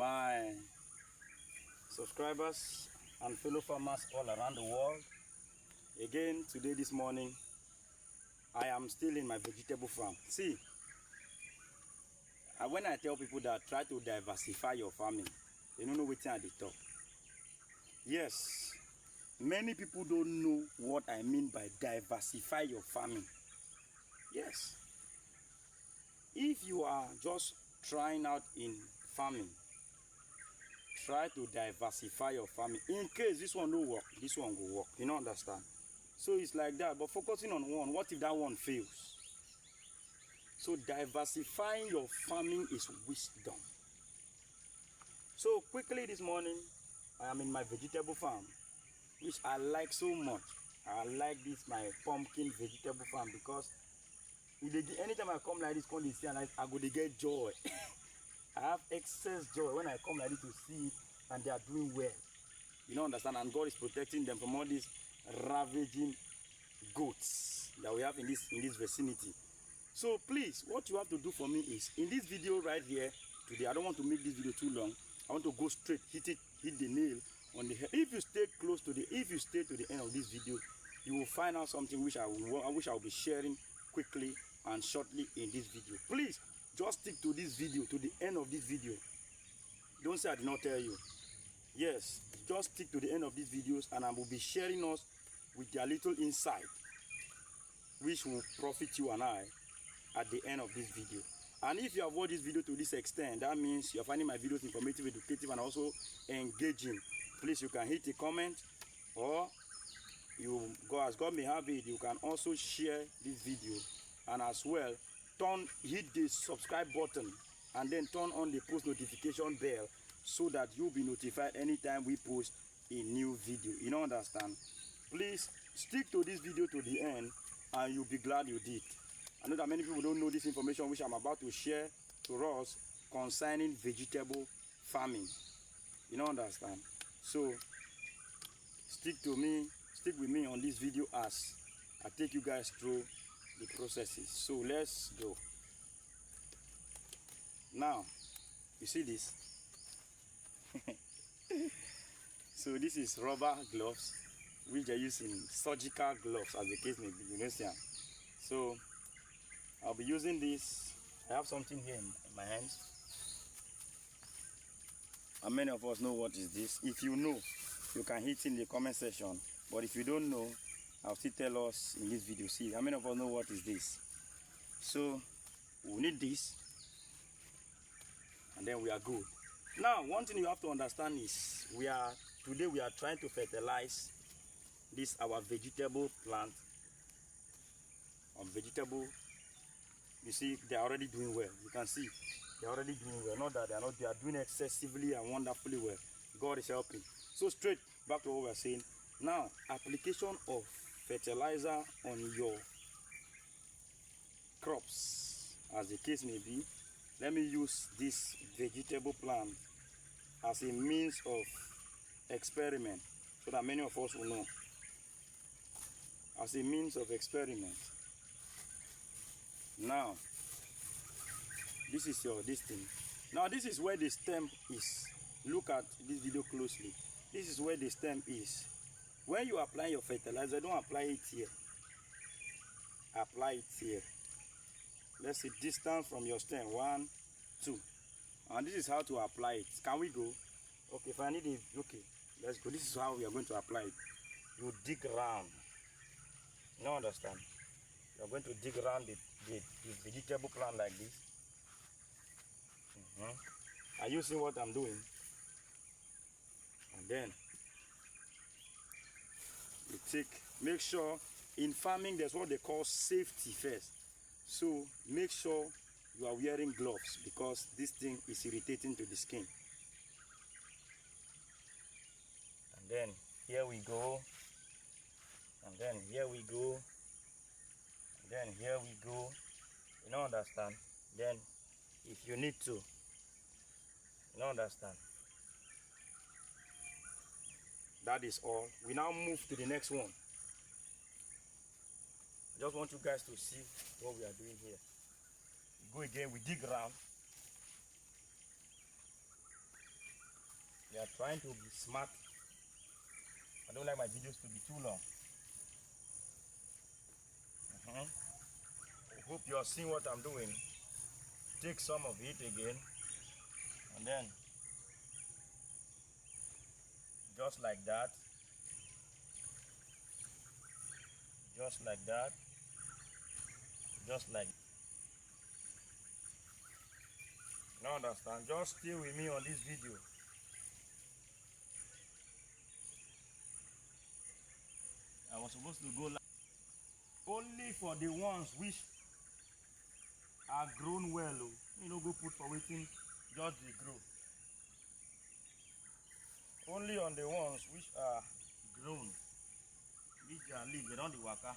my subscribers and fellow farmers all around the world. Again, today, this morning, I am still in my vegetable farm. See, when I tell people that try to diversify your farming, they don't know what at the top. Yes, many people don't know what I mean by diversify your farming. Yes, if you are just trying out in farming, try to diversify your farming. In case this one don't work, this one will work. You don't understand? So it's like that, but focusing on one, what if that one fails? So diversifying your farming is wisdom. So quickly this morning, I am in my vegetable farm, which I like so much. I like this, my pumpkin vegetable farm, because anytime I come like this, come this and I go to get joy. I have excess joy when I come like this to see it and they are doing well. You don't understand? And God is protecting them from all these ravaging goats that we have in this vicinity. So please, what you have to do for me is, in this video right here today, I don't want to make this video too long. I want to go straight, hit the nail on the head. If you stay to the end of this video, you will find out something which I will be sharing quickly and shortly in this video. Please just stick to this video, to the end of this video. Don't say I did not tell you. Yes, just stick to the end of these videos and I will be sharing us with their little insight, which will profit you and I at the end of this video. And if you have watched this video to this extent, that means you're finding my videos informative, educative, and also engaging. Please, you can hit a comment, or you go, as God may have it, you can also share this video, and as well hit the subscribe button and then turn on the post notification bell so that you'll be notified anytime we post a new video. You don't understand? Please stick to this video to the end and you'll be glad you did. I know that many people don't know this information which I'm about to share to us concerning vegetable farming. You don't understand? So stick with me on this video as I take you guys through the processes. So let's go. Now, you see this? So this is rubber gloves, which are used in surgical gloves, as the case may be. You know, so I'll be using this. I have something here in my hands, and many of us know what is this. If you know, you can hit in the comment section, but if you don't know, I'll still tell us in this video. See, how many of us know what is this? So we need this, and then we are good. Now, one thing you have to understand is today we are trying to fertilize this our vegetable plant. On vegetable, you see, they are already doing well. You can see they are already doing well. Not that they are doing excessively and wonderfully well. God is helping. So straight back to what we are saying. Now, application of fertilizer on your crops, as the case may be. Let me use this vegetable plant as a means of experiment so that many of us will know. As a means of experiment. Now, this is this thing. Now, this is where the stem is. Look at this video closely. This is where the stem is. When you apply your fertilizer, don't apply it here. Apply it here. Let's see, distance from your stem, 1, 2. And this is how to apply it. Can we go? Okay, if I need it, okay, let's go. This is how we are going to apply it. You dig around. You don't understand? You are going to dig around the vegetable plant like this. Are you seeing what I'm doing? And then you make sure in farming there's what they call safety first. So make sure you are wearing gloves because this thing is irritating to the skin. And then here we go. And then here we go. And then here we go. You don't understand? Then if you need to, you don't understand? That is all. We now move to the next one. I just want you guys to see what we are doing here. We go again, we dig around. We are trying to be smart. I don't like my videos to be too long. I hope you are seeing what I'm doing. Take some of it again, and then just like that, just like that, just like. You understand? Just stay with me on this video. I was supposed to go only for the ones which are grown well. You know, go put for waiting, just they grow. Only on the ones which are grown, which they are leaf, they don't the waka.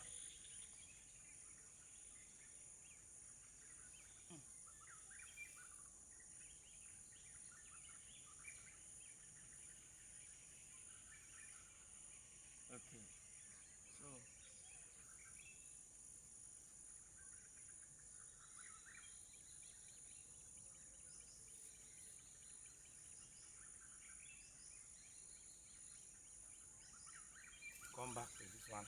Okay, so come back to this one.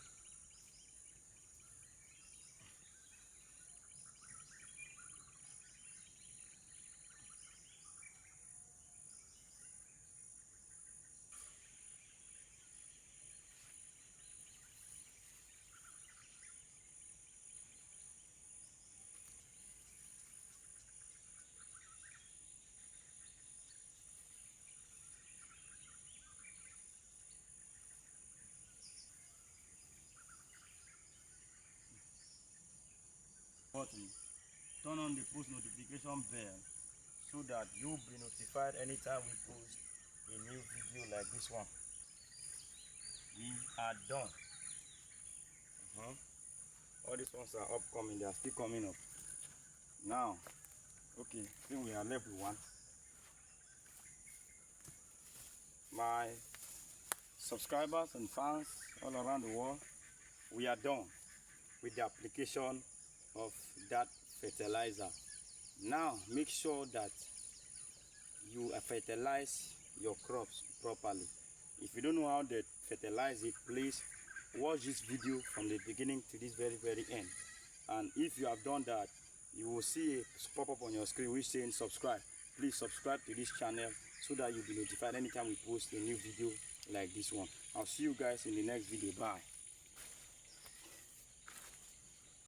Button. Turn on the post notification bell so that you'll be notified anytime we post a new video like this one. We are done. All these ones are upcoming, they are still coming up. Now, okay, I think we are left with one. My subscribers and fans all around the world, we are done with the application of that fertilizer. Now make sure that you fertilize your crops properly. If you don't know how to fertilize it, please watch this video from the beginning to this very end. And if you have done that, you will see a pop up on your screen which saying subscribe. Please subscribe to this channel so that you'll be notified anytime we post a new video like this one. I'll see you guys in the next video. Bye.